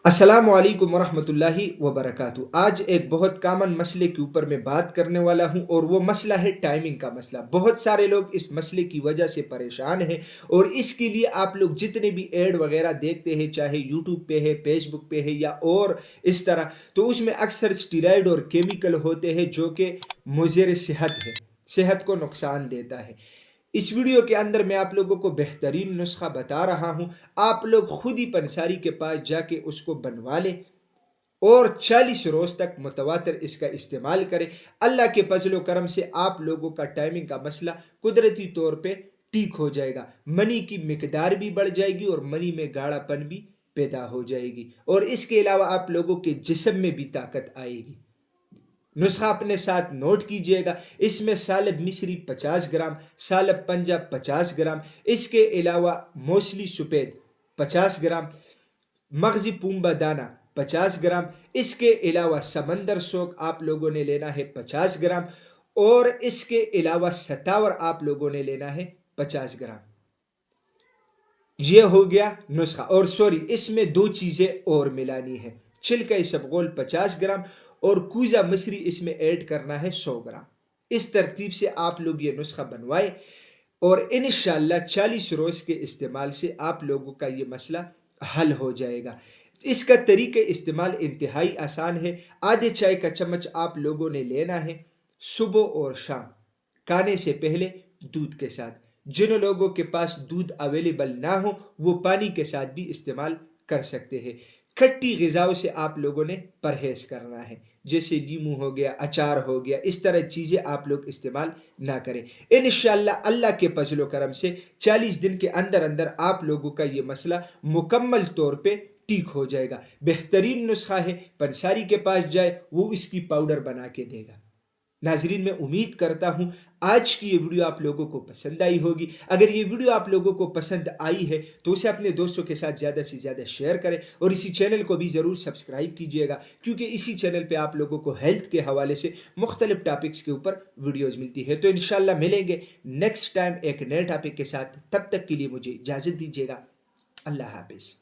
السلام علیکم ورحمۃ اللہ وبرکاتہ۔ آج ایک بہت کامن مسئلے کے اوپر میں بات کرنے والا ہوں، اور وہ مسئلہ ہے ٹائمنگ کا مسئلہ۔ بہت سارے لوگ اس مسئلے کی وجہ سے پریشان ہیں، اور اس کے لیے آپ لوگ جتنے بھی ایڈ وغیرہ دیکھتے ہیں، چاہے یوٹیوب پہ ہے، فیس بک پہ ہے یا اور اس طرح، تو اس میں اکثر اسٹیرائڈ اور کیمیکل ہوتے ہیں جو کہ مضر صحت ہے، صحت کو نقصان دیتا ہے۔ اس ویڈیو کے اندر میں آپ لوگوں کو بہترین نسخہ بتا رہا ہوں۔ آپ لوگ خود ہی پنساری کے پاس جا کے اس کو بنوا لیں اور 40 روز تک متواتر اس کا استعمال کریں۔ اللہ کے فضل و کرم سے آپ لوگوں کا ٹائمنگ کا مسئلہ قدرتی طور پہ ٹھیک ہو جائے گا۔ منی کی مقدار بھی بڑھ جائے گی اور منی میں گاڑھا پن بھی پیدا ہو جائے گی، اور اس کے علاوہ آپ لوگوں کے جسم میں بھی طاقت آئے گی۔ نسخہ اپنے ساتھ نوٹ کیجئے گا۔ اس میں سالب مصری 50 گرام، سالب پنجاب 50 گرام، اس کے علاوہ موسلی سفید 50 گرام، مغزی پومبا دانہ 50 گرام، اس کے علاوہ سمندر سوک آپ لوگوں نے لینا ہے 50 گرام، اور اس کے علاوہ ستاور آپ لوگوں نے لینا ہے 50 گرام۔ یہ ہو گیا نسخہ، اور سوری، اس میں دو چیزیں اور ملانی ہے۔ چھلکا اسبغول 50 گرام اور کوزہ مصری اس میں ایڈ کرنا ہے 100 گرام۔ اس ترتیب سے آپ لوگ یہ نسخہ بنوائیں، اور انشاءاللہ 40 روز کے استعمال سے آپ لوگوں کا یہ مسئلہ حل ہو جائے گا۔ اس کا طریقہ استعمال انتہائی آسان ہے۔ آدھے چائے کا چمچ آپ لوگوں نے لینا ہے صبح اور شام، کھانے سے پہلے دودھ کے ساتھ۔ جن لوگوں کے پاس دودھ اویلیبل نہ ہو وہ پانی کے ساتھ بھی استعمال کر سکتے ہیں۔ کھٹی غذاؤں سے آپ لوگوں نے پرہیز کرنا ہے، جیسے لیمو ہو گیا، اچار ہو گیا، اس طرح چیزیں آپ لوگ استعمال نہ کریں۔ انشاءاللہ اللہ کے فضل و کرم سے 40 دن کے اندر اندر آپ لوگوں کا یہ مسئلہ مکمل طور پہ ٹھیک ہو جائے گا۔ بہترین نسخہ ہے، پنساری کے پاس جائے، وہ اس کی پاؤڈر بنا کے دے گا۔ ناظرین، میں امید کرتا ہوں آج کی یہ ویڈیو آپ لوگوں کو پسند آئی ہوگی۔ اگر یہ ویڈیو آپ لوگوں کو پسند آئی ہے تو اسے اپنے دوستوں کے ساتھ زیادہ سے زیادہ شیئر کریں، اور اسی چینل کو بھی ضرور سبسکرائب کیجئے گا، کیونکہ اسی چینل پہ آپ لوگوں کو ہیلتھ کے حوالے سے مختلف ٹاپکس کے اوپر ویڈیوز ملتی ہے۔ تو انشاءاللہ ملیں گے نیکسٹ ٹائم ایک نئے ٹاپک کے ساتھ۔ تب تک کے لیے مجھے اجازت دیجیے گا۔ اللہ حافظ۔